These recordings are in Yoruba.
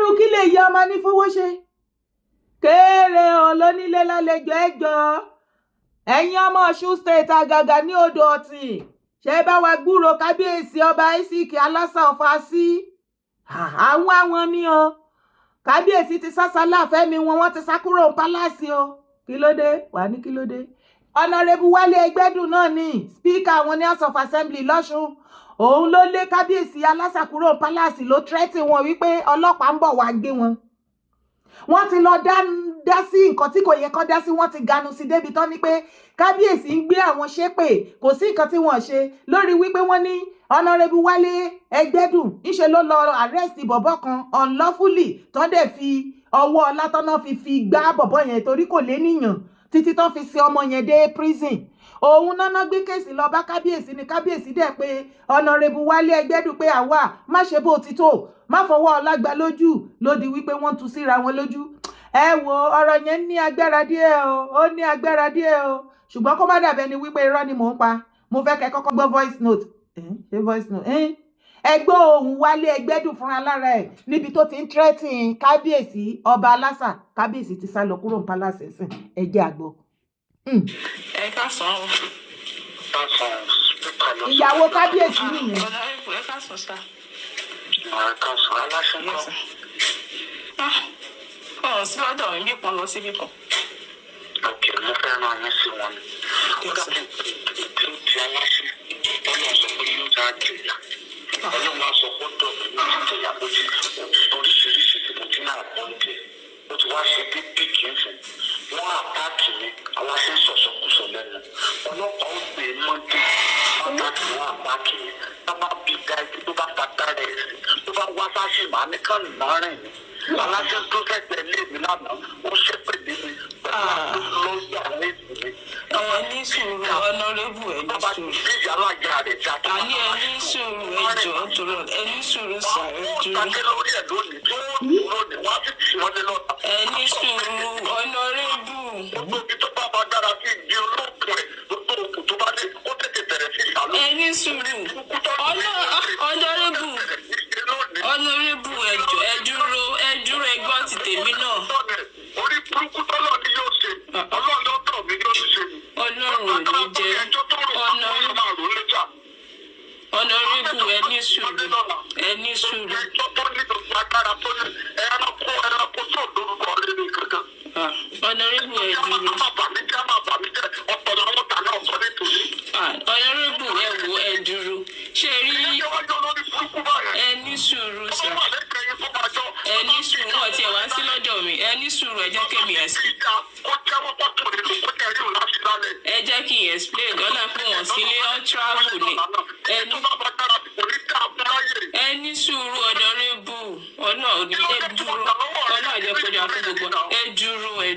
irú kí lè yẹ ọmọ ní fowó ṣe kéré olónílé lálejò ẹjọ́ ẹ̀yin ọmọ Ọ̀ṣun state àgàgà ní Odò Ọ̀tìn ṣe bá wa gbúrò kábíyèsí ọba Isiki Alasa Ọ̀fàsí àwọn ni o kábíyèsí ti sásálà fẹ́mi wọ́n ti sá kúrò pálásì o kí ló dé wà ní kí ló dé Hon.Wale Egbedun náà ní spíkà àwọn ní House of Assembly lọ́ṣun òun ló lé kábíyèsí Alasa kúrò pálásì ló tírẹ́tì wọn wípé ọlọ́pàá ń bọ̀ wá gbé wọn wọ́n ti lọ dá sí nǹkan tí kò yẹ kó dá sí wọ́n ti ganu sí débi tán ní pé kábíyèsí ń gbé àwọn ṣépè kò sí nǹkan tí wọ́n ṣe lórí wípé wọ́n ní Hon.Wale Egbedun ńṣe ló lọ arrest bọ̀bọ̀ kan unlawfully tán dẹ̀ fi ọwọ́ látọ́nà fi gbá bọ̀bọ̀ yẹn torí kò lé níyàn títí tán fi ṣe ọmọ yẹn dé prison òun náà gbé kéèsì lọ bá kábíyèsí ni kábíyèsí dẹ̀ pé Hon.Wale Egbedun pé àwa má ṣe bó ti tó má fọwọ́ ọlágbá lójú lódi wípé wọ́n tú síra wọn lójú ẹ wo ọ̀rọ̀ yẹn ní agbára díẹ̀ o ó ní agbára díẹ̀ o ṣùgbọ́n kó má dàbẹ́ ni wípé irọ́ ni mò ń pa mo fẹ́ kẹ́ kọ́kọ́ gbọ́ voice note ṣé voice note ẹgbẹ́ ohùn Wale Egbedun fúnra lára ẹ̀ níbi tó ti ń threaten kábíyèsí ọba Alasa kábíyèsí ti sá lọ kúrò ní palace ẹ̀sìn ẹ̀jẹ̀ àgbọ̀. ẹ ká sàn án. ìyàwó kábíyèsí nìyẹn. ẹ ká sàn sá. Àkànṣe aláṣẹ náà. Ọ̀rọ̀ sí lọ́dọ̀ mi bí kan lọ síbí kan. Òkè mo fẹ́ ràn yín sí wọn. Ó dàbí tí ó di aláṣẹ. Ọlọ́run sọ pé yóò dá jìyà. Ọlọ́run máa sọ pé dọ̀bí ló ti jìyà bó ti oríṣiríṣi tí mo ti náà bọ́ ń jẹ. Ó ti wá ṣe bí píkì ń fún. Wọ́n àtáàkì mi, aláṣẹ sọ̀sọ̀kúsọ lẹ́nu. Ọlọ́pàá ó gbé mọ́tò. Àtáàkì wọn àtáàkì mi. Tábà bí ga ibi tó bá bàtà rẹ̀ sí. Tó bá wá sáṣì máa ní kàn náà rìn ní. Aláṣẹ tó kẹ̀kẹ́ lé mi lánàá, ó ṣépè lé mi. Ló yà ní ìsinmi. Ẹ ní sùúrù Hon.Wale ẹ ní sùúrù. Bí alájà rẹ̀ ti àtàwọn. Àní ẹ ní sùúrù ẹjọ́ dúró ẹ ní sùúrù sàrẹ́ dúró. Ó lórí ẹ̀ lónìí tí ó dúró ní wọ́n á sì tì wọ́n lé lọ́ta. Ẹ ní sùúrù Hon.Wale. Gbogbo ibi tó bá máa dára sí ìdí olóògùn ẹ̀ gbogbo òkú tó bá dé ó tètè bẹ̀rẹ̀ sí ìsàlọ́. Ẹ ní sùúrù Hon.Wale ẹjọ́ ẹ gbọ́ ti tèmi náà. Orí burúkú tọ́lọ̀ ni yóò ṣe. Ọlọ́run ló tọ̀ mí yóò ṣe. Ọlọ́run ò ní jẹ́ Hon.Wale ẹ ní sùúrù ẹ ní sùúrù. Ẹjọ́ tó ní gbogbo agbára tó ní ẹranko tó lórúkọ rere kankan. Hon.Wale ẹ dúró. Hon.Wale ẹ wo ẹ dúró. Ṣé rí ẹ ní sùúrù sà? Ẹ ní sùúrù ọtí ẹ wá sí lọ́dọ̀ mi. Ẹ ní sùúrù ẹ jẹ́ kémi ẹ̀sìn. Ẹ jẹ́ kí n explain lọ́nà pé wọ́n sílé ọ́ travel ni. Ẹ ní sùúrù Hon.Wale ọ̀nà òní ẹ dúró ọ̀nà àjẹpọ̀jà fún gbogbo ẹ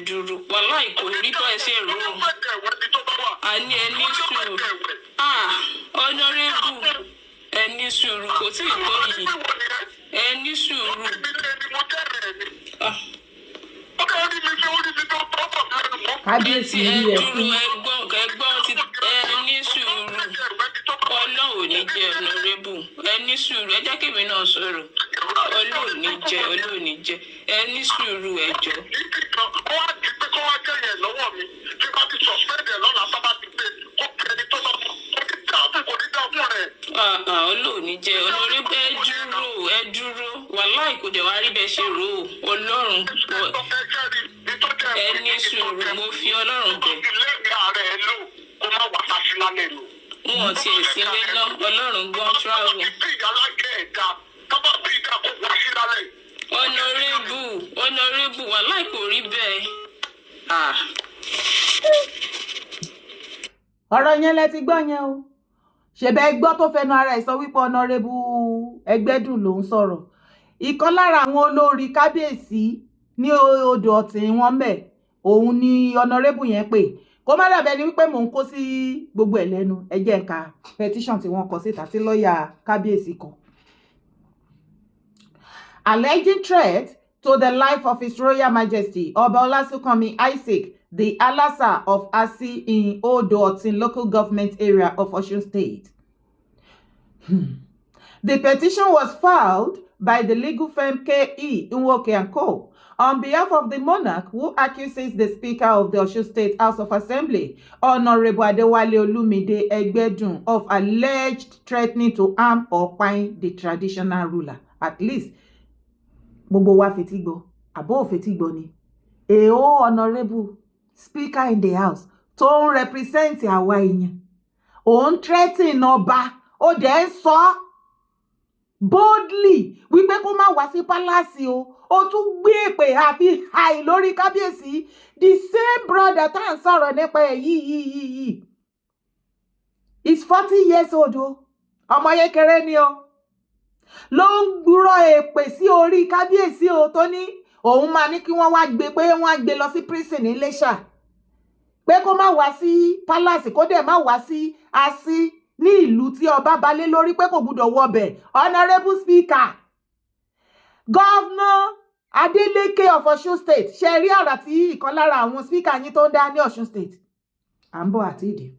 dúró wàláì kò rí bọ́ ẹ ṣe rò ó. Àní ẹ ní sùúrù Hon.Wale ẹ ní sùúrù kò tí ì tó yìí ẹ ní sùúrù. kábíyèsí rí ẹ fún ẹgbọ́n ti ẹ ní sùúrù Ọlọ́run ò ní jẹ́ Hon.Wale ẹ ní sùúrù ẹ jẹ́ kí èmi náà sọ̀rọ̀ Ọlọ́run ò ní jẹ́ ẹ ní sùúrù ẹjọ́. Ọlọ́run ò ní jẹ́ Hon.Wale ẹ dúró wàláì kò dẹ̀ wá rí bẹ́ẹ̀ ṣe rò ó Ọlọ́run ẹ ní sùúrù mo fi Ọlọ́run bẹ̀. Wọ́n ti ẹ̀sìn lé lọ Ọlọ́run gbọ́n travel. Hon.Wale wàláì kò rí bẹ́ẹ̀. ọ̀rọ̀ yẹn lẹ ti gbọ́ yẹn o ṣèbẹ̀ gbọ́ tó fẹnu ara ẹ̀ sọ wípé Hon.Wale Egbedun ló ń sọ̀rọ̀ ìkan lára àwọn olórí kábíyèsí ní Odò Ọ̀tìn wọn mẹ́ òun ni Hon.Wale yẹn pè kó má dàbẹ́ ni wípé mò ń kó sí gbogbo ẹ̀ lẹ́nu ẹ jẹ́ n ka petition tí wọ́n kọ síta tí lọ́ọ̀yà kábíyèsí kan. Alleging threat to the life of His Royal Majesty Oba Alasa Kuro Isaac, the Alasa of Asi in Ondo Ọ̀tìn local government area of Osun State. The petition was filed by the legal firm K.E. Nwoke & Co. on behalf of the monarch who accuses the Speaker of the Osun State House of Assembly, Hon.Wale Egbedun, of alleged threatening to harm or bind the traditional ruler. At least, gbogbo wa fetí gbọ́, àbó fetí gbọ́ ni. Èèó Honorable Speaker in the House tó ń represent àwa èèyàn. Òun threatening ọba, ó dẹ̀ ń sọ boldly wípé kó má wá sí palace o. Ó tún gbé èpè àfi hàì lórí kábíyèsí. The same brother tá à ń sọ̀rọ̀ nípa ẹ̀ yìí. He's 40 years old o. Ọmọ yékeré ni o. Ló ń gbúrọ̀ èpè sí orí kábíyèsí o tó ní òun máa ní kí wọ́n wá gbé pé wọ́n á gbé lọ sí prison ní Iléṣà. Pé kó má wá sí palace, kó dẹ̀ má wá sí así ní ìlú tí ọba balé lórí, pé kò gbúdọ̀ wọbẹ̀. Honorable Speaker, Governor Adeleke of Osun State, ṣe rí àrà tí ìkan lára àwọn speaker yín tó ń dá ní Osun State. À ń bọ̀ àti ìdí.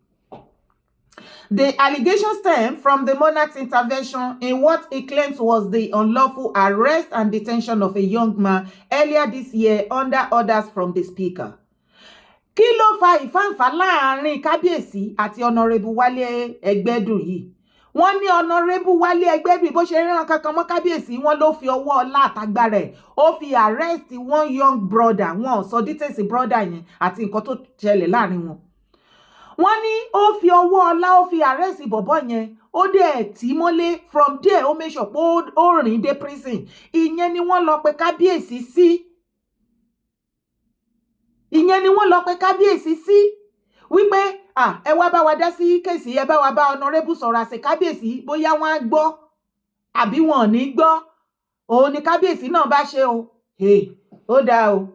The allegations stem from the monarch's intervention in what he claims was the unlawful arrest and detention of a young man earlier this year under orders from the Speaker. Kí ló fa ìfàǹfà láàrin kábíyèsí àti Honorable Wale Egbedun yìí? Wọ́n ní Honorable Wale Egbedun bó ṣe ríran kankan mọ́ kábíyèsí, wọ́n ló fi ọwọ́ ọlá àtagbára ẹ̀, ó fi arrest one young brother, wọn ò sọ details brother yẹn àti nǹkan tó ṣẹlẹ̀ láàrin wọn. Wọ́n ní ó fi ọwọ́ ọlá, ó fi arrest bọ̀bọ́ yẹn, ó dẹ̀ tì mọ́lé. From there ó make sure pé ó rìn dé prison. Ìyẹn ni wọ́n lọ pe kábíyèsí sí. Ìyẹn ni wọ́n lọ pe kábíyèsí sí wípé ẹ wá bá wa dá sí kéèsì, ẹ bá wa bá Honorable sọ̀rọ̀ àṣẹ kábíyèsí, bóyá wọ́n á gbọ́ àbí wọn ò ní gbọ́. Òun ni kábíyèsí náà bá ṣe o. Ó dáa o.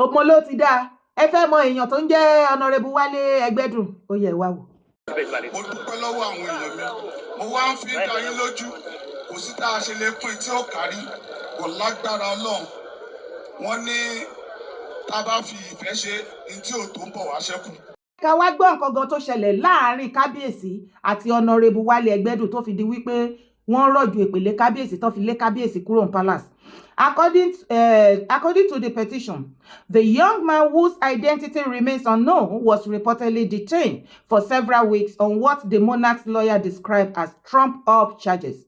Ọmọ ló ti dáa. Ẹ fẹ́ mọ èèyàn tó ń jẹ́ Honorable Wale Egbedun, ó yẹ wá wò. Mo dúpẹ́ lọ́wọ́ àwọn èèyàn mi. Mo wá ń fi dá yín lójú. Kò sí tá a ṣe lè pín tí ó kárí. Kò lágbára Ọlọ́run. Wọ́n ní tá a bá fi ìfẹ́ ṣe ní tí ò tó ń bọ̀ wá ṣẹ́kù. Ká wá gbọ́ nǹkan gan tó ṣẹlẹ̀ láàrin kábíyèsí àti Honorable Wale Egbedun tó fi di wípé wọ́n rọ̀jò èpèlé kábíyèsí tó fi lé kábíyèsí kúrò ní palace. According to the petition, the young man whose identity remains unknown was reportedly detained for several weeks on what the monarch's lawyer described as trumped-up charges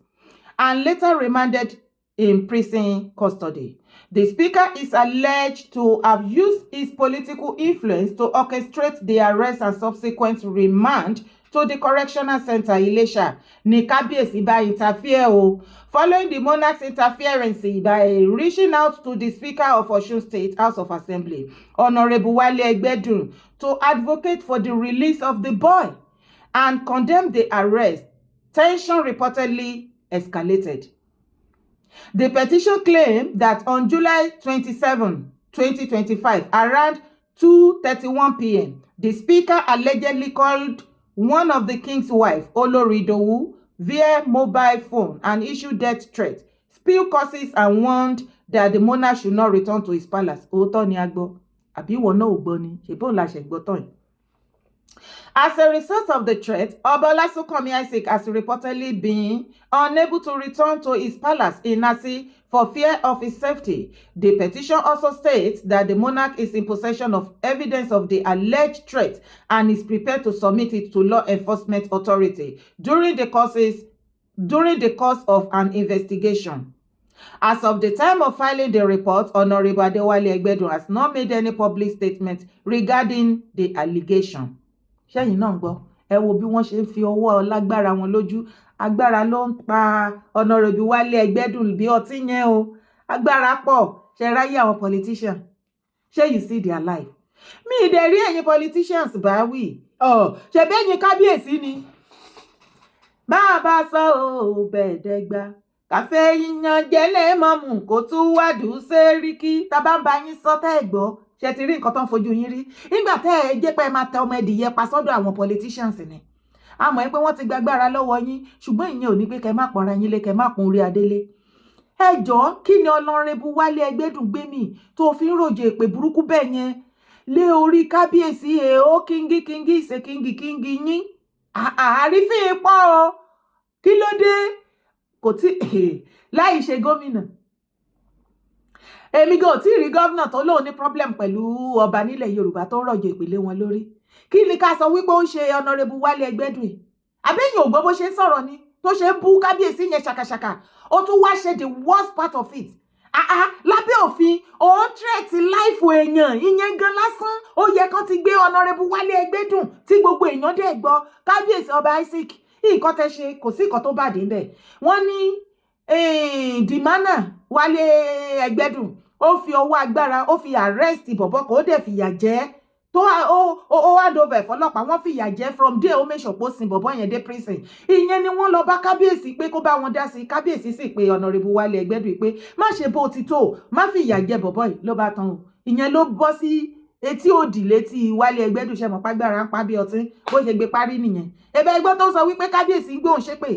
and later remanded in prison custody. The Speaker is alleged to have used his political influence to orchestrate the arrest and subsequent remand to the correctional center Ilesha. Ní kábíyèsí bá interfere o. Following the monarch's interference by reaching out to the Speaker of Osun State House of Assembly, Honorable Wale Egbedun, to advocate for the release of the boy and condemn the arrest, tension reportedly escalated. The petition claimed that on July 27, 2025, around 2:31 p.m., the Speaker allegedly called one of the king's wife, Olori Idowu, via mobile phone and issued death threats, spilled curses, and warned that the monarch should not return to his palace. Òótọ́ ni a gbọ́, àbí ìwọ náà ò gbọ́ ni, ṣèbí òun la ṣe gbọ́ tán yìí. As a result of the threat, Oba Alasa Kuro has reportedly been unable to return to his palace in Nasi for fear of his safety. The petition also states that the monarch is in possession of evidence of the alleged threat and is prepared to submit it to law enforcement authority during the course of an investigation. As of the time of filing the report, Honorable Hon.Wale Egbedun has not made any public statement regarding the allegation. Ṣẹ́yìn náà gbọ́, ẹ wo bí wọ́n ṣe ń fi ọwọ́ lágbára wọn lójú. Agbára ló ń pa Honorable Wale Egbedun bí ọtí yẹn o. Agbára pọ̀, ṣe ráyé àwọn politician. Ṣé you see their life? Mi ìdẹ̀ rí ẹ̀yin politicians bá wí. Ṣe bẹ́yìn kábíyèsí ni. Bàbá sọ bẹ̀ẹ́dẹ́gbà. Kàfé yíyan jẹ́lẹ̀ mọ́mù kó tún wádùú séríkì. Tá bá ń bá yín sọ tẹ́ ẹ̀ gbọ́. Ṣé ti rí nǹkan tó ń fojú yín rí? Nígbà tẹ́ ẹ jẹ́ pé ẹ máa tẹ ọmọ ẹdìyẹ pa sọ́dọ̀ àwọn politicians ni. A mọ̀ pé wọ́n ti gbàgbára lọ́wọ́ yín, ṣùgbọ́n ìyẹn ò ní pé kẹ́ má pọnra yín lé, kẹ́ má pọn orí adélé. Ẹ jọ̀ọ́, kí ni Honorable Wale Egbedun gbé mi tó fi ń ròjò èpè burúkú bẹ́ẹ̀ yẹn lé orí kábíyèsí ó kíngí ìṣe kíngí yín? Àrífín pọ̀ o. Kí ló dé? kò tí láì ṣe gómìnà èmi gan ò tí rí gómìnà tó lóun ní problem pẹ̀lú ọba nílẹ̀ Yorùbá tó rọ̀jò ìpìlẹ̀ wọn lórí kí ni ká sọ wípé ó ń ṣe Hon.Wale Egbedun àbẹ́yìn ò gbọ́ bó ṣe ń sọ̀rọ̀ ni tó ṣe ń bú kábíyèsí yẹn ṣàkàṣàkà ó tún wá ṣe the worst part of it lábẹ́ òfin òun tírẹ̀tì láìfò èèyàn ìyẹn gan lásán ó yẹ kán ti gbé Hon.Wale Egbedun tí gbogbo èèyàn dẹ̀ gbọ́ kábíyèsí ọba Isaac nǹkan tẹ́ ṣe kò sí nǹkan tó bàdé ń bẹ̀ wọ́n ní dìmánà Wale Egbedun ó fi ọwọ́ agbára ó fi arrest bọ̀bọ̀ kò ó dẹ̀ fìyà jẹ tó ó hand over fọlọ́pàá wọ́n fìyà jẹ from there ó mẹ́sàn pọ̀ sin bọ̀bọ̀ yẹn dé prison ìyẹn ni wọ́n lọ bá kábíyèsí pé kó bá wọn dá sí kábíyèsí sì pé Hon.Wale Egbedun pé má ṣe bó ti tó má fìyà jẹ bọ̀bọ̀ yìí ló bá tán o ìyẹn ló bọ́ sí etí òdì létí Wale Egbedun ṣe mọ̀ pàgbára ń pa bí ọtí bó ṣe gbé parí nìyẹn ẹbẹ ẹgbẹ́ tó sọ wípé kábíyèsí gbóhùn ṣépè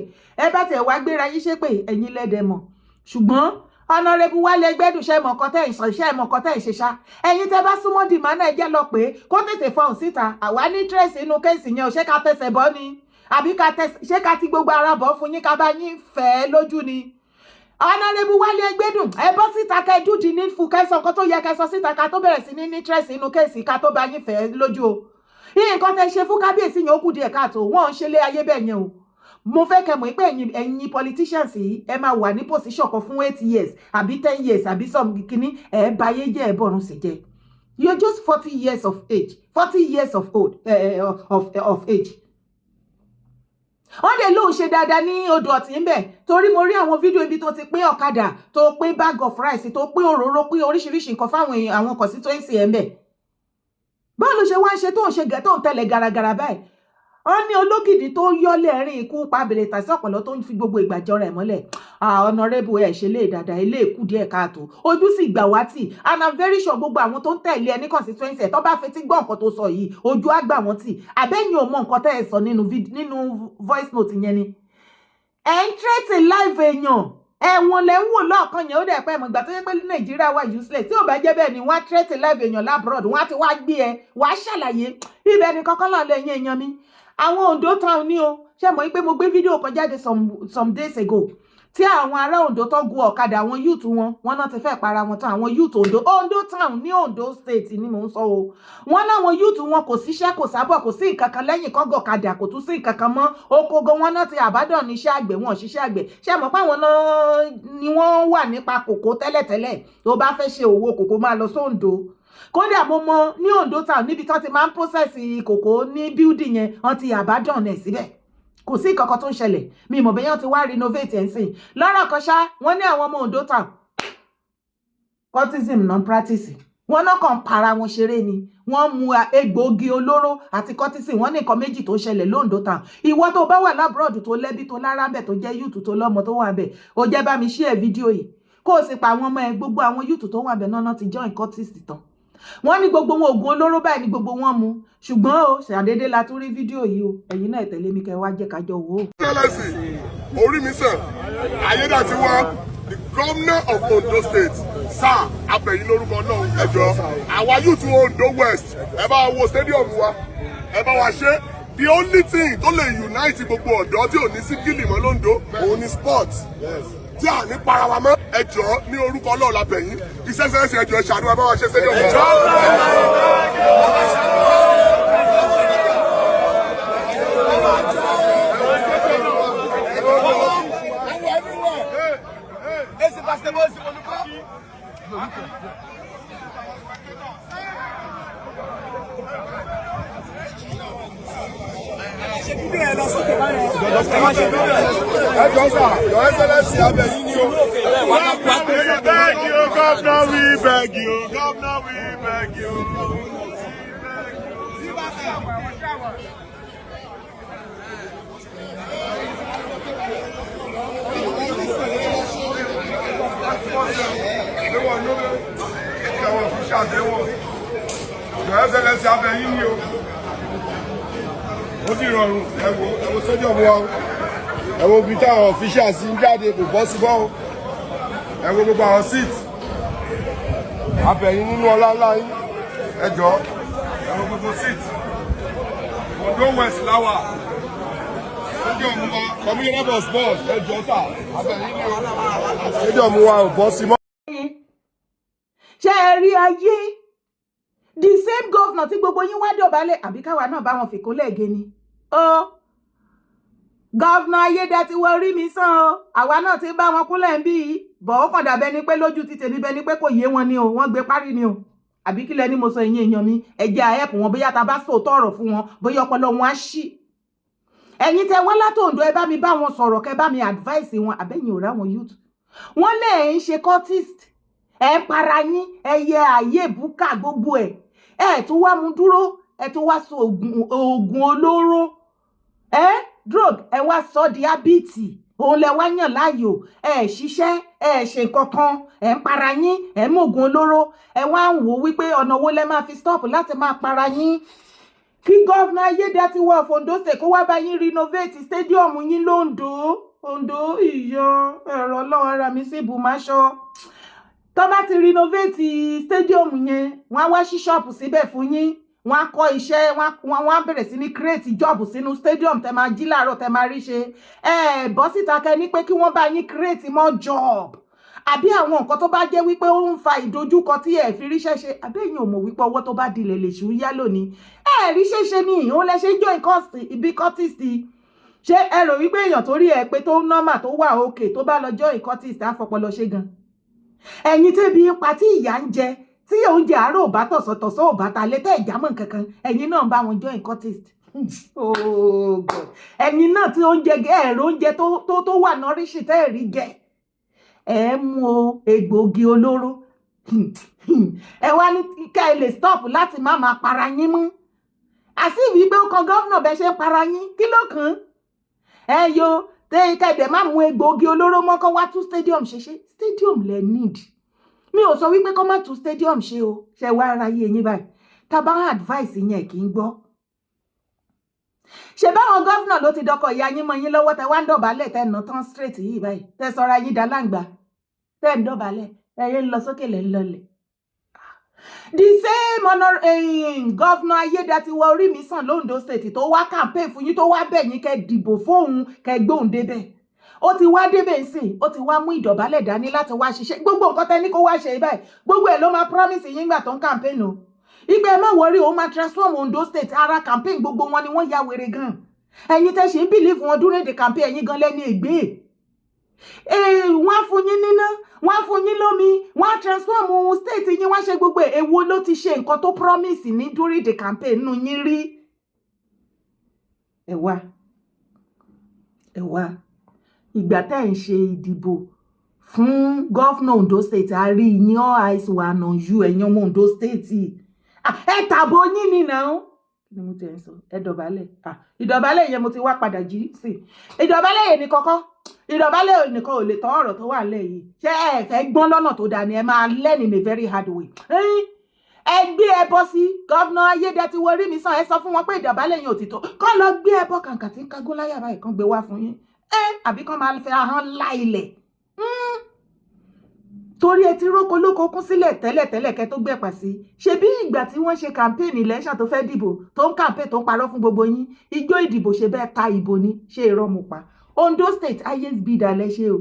ẹ bá tẹ̀ wá gbéra yín ṣépè ẹ̀yin lẹ́dẹ̀ mọ̀ ṣùgbọ́n Hon.Wale Egbedun ṣe mọ̀ nǹkan tẹ́ ìsọ̀ iṣẹ́ mọ̀ nǹkan tẹ́ ìṣe ṣá ẹ̀yin tẹ́ bá súnmọ́ dìmánà ẹ jẹ́ lọ pé kó tètè fọhùn síta àwa ní tírẹ̀sì inú kéèsì yẹn ò ṣé ká tẹsẹ̀ bọ́ ni àbí ṣé ká ti gbogbo ara bọ́ fún yín ká bá yín fẹ́ lójú ni Hon.Wale Egbedun ẹ bọ́ síta kẹ́ do the needful kẹ́sàn nǹkan tó yẹ kẹ́ sọ síta ká tó bẹ̀rẹ̀ sí ní tírẹ̀sì inú kéèsì ká tó bá yín fẹ́ lójú o nǹkan tẹ́ ṣe fún kábíyèsí yẹn ó kù díẹ̀ káàtó wọ́n ń ṣe lé ayé bẹ́ẹ̀ yẹn o mo fẹ́ kẹ́ mọ̀ pé ẹ̀yin politicians yìí ẹ máa wà ní position kan fún 8 years àbí 10 years àbí some kìíní ẹ̀ báyé jẹ́ ẹ̀ bọ̀run sì jẹ́ you're just 40 years of age 40 years of age. wọ́n dẹ̀ lóun ṣe dáadáa ní odò ọ̀tí ń bẹ̀ torí mo rí àwọn fídíò ibi tó ti pín ọ̀kadà tó pín bag of rice tó pín òróró pín oríṣiríṣi nǹkan fáwọn àwọn constituency ẹ̀ ń bẹ̀ báwo ló ṣe wá ń ṣe tó ń ṣe gẹ̀ tó ń tẹ̀lé garagara báyìí wọ́n ní ológìdí tó yọ́lẹ̀ rìn ikú pàbẹ̀lẹ̀ tàṣí ọ̀pọ̀lọ́ tó ń fi gbogbo ìgbàjọ rẹ̀ mọ́lẹ̀ Hon.Wale ẹ̀ ṣe lè dáadáa ilé ìkú díẹ̀ káàtó ojú sì gbà wá tì and I'm very sure gbogbo àwọn tó ń tẹ̀lé ẹni constituency ẹ̀ tó bá fetí gbọ́ nǹkan tó sọ yìí ojú á gbà wọ́n tì àbẹ́yìn ò mọ nǹkan tẹ́ ẹ sọ nínú voice note yẹn ni ẹ̀ ń tẹ́tì live èèyàn ẹ̀wọ̀n lẹ́ ń wò lọ́ọ̀kan yẹn ó dẹ̀ pẹ́ mọ̀ ìgbà tó yẹ pé Nàìjíríà wà useless tí ò bá jẹ́ bẹ́ẹ̀ ni wọ́n á tẹ́tì live èèyàn labroad wọ́n á ti wá gbé ẹ wàá ṣàlàyé ibẹ̀ ni kọ́kọ́ lọ́ọ́ lẹ́yìn èèyàn mi àwọn Ondo town ní o ṣe mọ̀ pé mo gbé fídíò kan jáde some days ago tí àwọn ará Ondo tó gun ọ̀kadà àwọn youth wọn náà ti fẹ́ para wọn tán àwọn youth Ondo town ní Ondo state ni mò ń sọ o wọn láwọn youth wọn kò síṣẹ́ kò sábọ̀ kò sí nǹkan kan lẹ́yìn kan gọ̀kadà kò tún sí nǹkan kan mọ́ okogo wọn náà ti àbádàn níṣẹ́ àgbẹ̀ wọn ṣiṣẹ́ àgbẹ̀ ṣe mọ̀ pé àwọn náà ni wọ́n wà nípa kòkó tẹ́lẹ̀tẹ́lẹ̀ tó bá fẹ́ ṣe òwò kòkó máa lọ sóńdó kódà mo mọ ní Ondo town níbi tí wọ́n ti máa ń process kòkó ní building yẹn wọ́n ti àbádàn ẹ̀ síbẹ̀ kò sí kankan tó ń ṣẹlẹ̀ mi mọ̀ bẹ́yàn ti wá renovate ẹ̀ ń sìn lọ́rọ̀ kan ṣá wọ́n ní àwọn ọmọ Ondo town cultism non practice wọ́n náà kàn para wọn ṣeré ni wọ́n mu egbòogi olóró àti cultism wọ́n ní nǹkan méjì tó ń ṣẹlẹ̀ l'Ondo town ìwọ tó bá wà lábúrọ̀dù tó lẹ́bí tó lára bẹ̀ tó jẹ́ youth tó lọ́mọ tó wà bẹ̀ ó jẹ́ bá mi share fídíò yìí kó o sì pa àwọn ọmọ ẹ gbogbo àwọn youth tó wà bẹ̀ náà ti join cultist tán wọ́n ní gbogbo wọn oògùn olóró báyìí ní gbogbo wọn mu ṣùgbọ́n o ṣàdédé la tún rí fídíò yìí o ẹ̀yin náà tẹ̀lé mi kẹ́ wá jẹ́ kájọ wò ó. orí mi sàn Ayedatiwa the governor of Ondo state sir abẹ̀yìn lórúkọ náà ẹjọ́ àwa youth Ondo west ẹ bá wo stadium wa ẹ bá wa ṣe the only thing tó lè unite gbogbo ọ̀dọ́ tí ò ní sí gílì mọ́ l'Ondo òun ni sport tí a ní para wa mọ́ ẹjọ́ ní orúkọ Ọlọ́run lábẹ̀yìn iṣẹ́ sẹ́yìn ẹjọ́ ìṣàdúrà bá wa ṣe stadium Your Excellency, I beg you. We beg you, Governor, we beg you. Governor, we beg you. Your Excellency, I beg you. Ó ti rọrùn ẹ̀wọ̀ sọ́jọ́ bu wa ẹ̀wọ̀ bí táwọn officials ń jáde kò bọ́ sí bọ́ ẹ̀wọ̀ gbogbo àwọn seat abẹ̀yìn nínú ọlá ńlá yín ẹjọ́ ẹ̀wọ̀ gbogbo seat Ondo West láwà Commissioner for sports, Jota. Stadium wa ò bọ́ sí mọ́. Ṣé ẹ rí ayé? The same governor tí gbogbo yín wá dọ̀bálẹ̀ àbí káwa náà bá wọn fìkúnlẹ̀ gé ni. Governor Ayedatiwa orí mi sàn o. Àwa náà ti bá wọn kúnlẹ̀ ń bí. Bọ̀ ó kàn dàbẹ́ ni pé lójú ti tèmi bẹ́ ni pé kò yé wọn ni o. Wọ́n gbé parí ni o. Àbí kílẹ̀ ni mo sọ ìyẹn èèyàn mi. Ẹ jẹ́ àẹ́pù wọn bóyá ta bá sòótọ́ ọ̀rọ̀ fún wọn. Bóyá ọpọlọ wọn á ṣí. Ẹ̀yin tẹ wá láti Ondo ẹ bá mi bá wọn sọ̀rọ̀ kẹ́ bá mi advice wọn. Àbẹ́yìn ò ráwọn youth. Wọ́n lè ń ṣe cultist. Ẹ ń para yín. Ẹ yẹ àyè bùkà gbogbo ẹ̀. Ẹ tún wá mú dúró. Ẹ tún wá sọ oògùn olóró. Drug ẹ wá sọ di habiti. Òun lẹ wá yàn láàyò. Ẹ ṣiṣẹ́, ẹ ṣe kankan, ẹ ń para yín, ẹ mú oògùn olóró. Ẹ wá ń wò wípé ọ̀nà wo lẹ máa fi stop láti máa para yín. Kí Governor Ayedatiwa of Ondo State kó wá bá yín renovate stadium yín l'Ondo. Ondo ìyọ ẹ̀rọ lọ́wọ́ ara mi sí Bumasho. Tó bá ti renovate stadium yẹn, wọ́n á wá ṣí ṣọ́ọ̀pù síbẹ̀ fún yín. Wọ́n á kọ́ iṣẹ́, wọ́n á bẹ̀rẹ̀ sí ní create job sínú stadium tẹ́ máa jí láàárọ̀ tẹ́ máa rí ṣe. Bọ́ síta kẹ́ ní pé kí wọ́n bá yín create more job. Àbí àwọn nǹkan tó bá jẹ́ wípé ó ń fa ìdojúkọ tí ẹ fi ríṣẹ́ ṣe. Àbí ẹ̀yin ò mọ̀ wípé ọwọ́ tó bá dilẹ̀ lè ṣú yá lónìí. Ríṣẹ́ ṣe ni òun lẹ ṣe join ibi cultist. Ṣé ẹ rò wípé èèyàn tó rí ẹ pé tó normal tó wà okay tó bá lọ join cultist á fọpọlọ ṣe gan? Ẹ̀yin tẹ́bi ipa tí ìyà ń jẹ tí oúnjẹ àárọ̀ ò bá tọ̀sọ̀tọ̀sọ̀ ò bá ta létẹ́ ìjámọ̀ kankan ẹ̀yin náà bá wọn join cultist. Oh God. Ẹ̀yin náà tí oúnjẹ ẹ̀rọ oúnjẹ tó wà nọ́ríṣì tẹ́ ẹ̀rí jẹ. Ẹ mú egbògi olóró. Ẹ wá ní ká ẹ lè stop láti má máa para yín mú. Àsì wípé ó kan gọ́vnà bẹ́ ṣe ń para yín. Kí ló kàn? Ẹ yo tẹ́ ká ẹ̀dẹ̀ má mú egbògi olóró mọ́ kó wá tún stadium ṣe. Stadium lẹ need. Mi ò sọ wípé kó má tún stadium ṣe o. Ṣé wá ara yé yín báyìí. Tá bá advice yẹn kì í gbọ́. Ṣé báwọn gọ́vnà ló ti dọkọ̀ ìyá yín mọ́ yín lọ́wọ́ tẹ́ wá ń dọ̀bálẹ̀ tẹ́ nà tán straight yìí báyìí. Tẹ́ sọra yín dalangba. Tẹ́ ń dọ̀bálẹ̀. Ẹyẹ ń lọ sókè lẹ́ ń lọlẹ̀. The same honor Governor Ayedatiwa orí mi sàn l'Ondo State tó wá campaign fún yín tó wá bẹ̀ yín kẹ́ dìbò fóun kẹ́ gbóhùn débẹ̀. Ó ti wá débẹ̀ nsìn, ó ti wá mú ìdọ̀bálẹ̀ dání láti wá ṣiṣẹ́. Gbogbo nǹkan tẹ́ ní kó wá ṣe báyìí. Gbogbo ẹ̀ ló máa promise yín gbà tó ń campaign o. Ìgbà ẹ má worry ó máa transform Ondo State ara campaign gbogbo wọn ni wọ́n ya wèrè gan. Ẹ̀yin tẹ́ ṣe ń believe wọn during the campaign ẹ̀yin gan lẹ́ni ègbé. Wọ́n á fún yín níná, wọ́n á fún yín lómi, wọ́n á transform state yín wá ṣe gbogbo ẹ̀. Èwo ló ti ṣe nǹkan tó promise ní during the campaign nù yín rí. Ẹ wá. Ìgbà tẹ́ ń ṣe ìdìbò fún Governor Ondo State a rí yín all eyes were on you ẹ̀yin ọmọ Ondo State. Ẹ tàbó yín ni náà. Ni mo tẹ̀ ń sọ ẹ dọ̀bálẹ̀. Ìdọ̀bálẹ̀ yẹn mo ti wá padà jí sí. Ìdọ̀bálẹ̀ yẹn ni kọ́kọ́. Ìdọ̀bálẹ̀ nìkan ò lè tán ọ̀rọ̀ tó wà lẹ́ yìí. Ṣé ẹ fẹ́ gbọ́n lọ́nà tó dáa ni ẹ máa learn in a very hard way. Ẹ gbé ẹbọ sí Governor Ayedatiwa orí mi sàn ẹ sọ fún wọn pé ìdọ̀bálẹ̀ yẹn ò ti tó. Kọ́ lọ gbé ẹbọ kàǹkà tí ń kágó láyà báyìí kan gbé wá fún yín. Àbí kan máa fẹ́ ahọ́n lá ilẹ̀. Torí ẹ ti róko lóko kún sílẹ̀ tẹ́lẹ̀ kẹ́ tó gbẹ̀pà sí. Ṣebí ìgbà tí wọ́n ṣe campaign election tó fẹ́ dìbò tó ń campaign tó ń parọ́ fún gbogbo yín ijó ìdìbò ṣe bẹ́ẹ̀ ta ìbò ni ṣe irọ́ mu pa. Ondo State highest bidder lẹ́ṣẹ̀ o.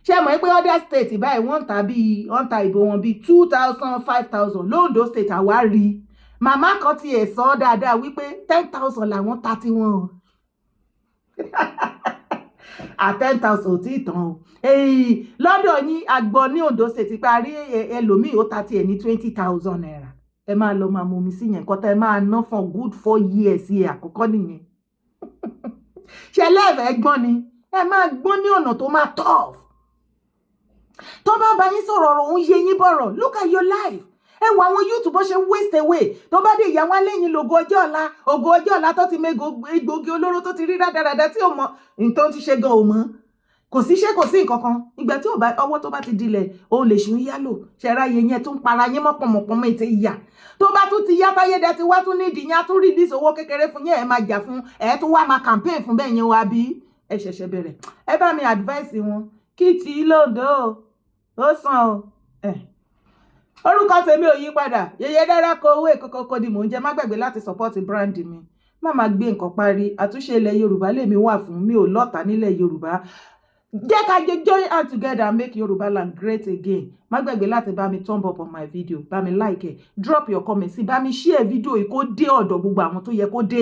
Ṣé mọ̀ pé other state báyìí wọ́n ta ìbò wọn bíi 2,000 5,000 l'Ondo State àwa rí. Màmá kan ti ẹ̀ sọ dáadáa wípé 10,000 làwọn ta tiwọn o. 10,000 tí ìtàn o. Lọ́dọ̀ yín àgbọ̀ ní Ondo State parí ẹlòmíì ó ta tiẹ̀ ní 20,000 naira. Ẹ máa lọ máa mú mi sí yẹn kọ́tà ẹ máa ná for good 4 years yẹ àkọ́kọ́ nìyẹn. Ṣé lẹ́ẹ̀fẹ́ gbọ́n ni? Ẹ máa gbọ́n ní ọ̀nà tó máa tough. Tó bá bá yín sọ̀rọ̀ ọ̀rọ̀ òun yé yín bọ̀rọ̀. Look at your life. Ẹ wo àwọn youth bó ṣe waste away. Tó bá dé ìyá wọn lẹ́yìn lògo ọjọ́ ọ̀la tó ti mẹ́go egbògi olóró tó ti rí rádaràdà tí ò mọ̀ nǹkan ti ṣe gan ò mọ̀. Kò sí nǹkan kan. Ìgbà tí ọwọ́ tó bá ti dilẹ̀ òun lè ṣùn yálò. Ṣẹ̀ra yẹn yẹn tún para yín mọ́pọ̀mọ̀pọ̀mọ̀ ètè ìyà. Tó bá tún ti yá Ayedatiwa tún nídìí yẹn á tún release owó kékeré fún yẹn ẹ máa jà fún ẹ tún wá máa campaign fún bẹ́ẹ̀ yẹn wá bí ẹ ṣẹ̀ṣẹ̀ bẹ̀rẹ̀. Ẹ bá mi advice wọn kí tí l'Ondo ó sàn o. Orúkọ tèmi ò yí padà. Yèyé dára kó owó èkókó di mò ń jẹ má gbàgbé láti support brand mi. má máa gbé nǹkan parí. Àtúnṣe ilẹ̀ Yorùbá lèmi wà fún, mi ò lọ́tà nílẹ̀ Yorùbá. Jẹ́ ká jẹ́ join hands together and make Yoruba land great again. Má gbàgbé láti bá mi thumb up on my video, bá mi like ẹ̀, drop your comments, bá mi share video yìí kó dé ọ̀dọ̀ gbogbo àwọn tó yẹ kó dé,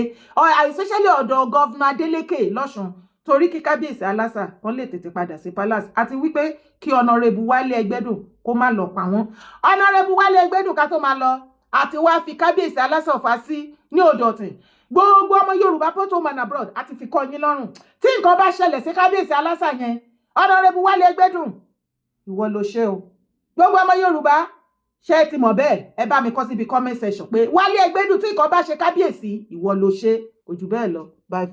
especially ọ̀dọ̀ Governor Adeleke lọ́ṣun, torí kí Kábíyèsí Alasa wọ́n lè tètè padà sí palace, àti wípé kí Hon.Wale Wale Egbedun kó má lọ pa wọ́n. Hon.Wale Wale Egbedun ká tó máa lọ, àti wá fi Kábíyèsí Alasa Ọ̀fà sí ní Ondo Ọ̀tìn. Gbogbo ọmọ Yorùbá both home and abroad àti fi kọ́ yín lọ́rùn. Tí nǹkan bá ṣẹlẹ̀ sí Kábíyèsí Alasa yẹn, Hon.Wale Wale Egbedun, ìwọ ló ṣe o. Gbogbo ọmọ Yorùbá ṣé ti mọ̀ bẹ́ẹ̀, ẹ bá mi kọ síbi comment section pé Wale Egbedun tí nǹkan bá ṣe Kábíyèsí, ìwọ ló ṣe. Kò jù bẹ́ẹ̀ lọ. Bye.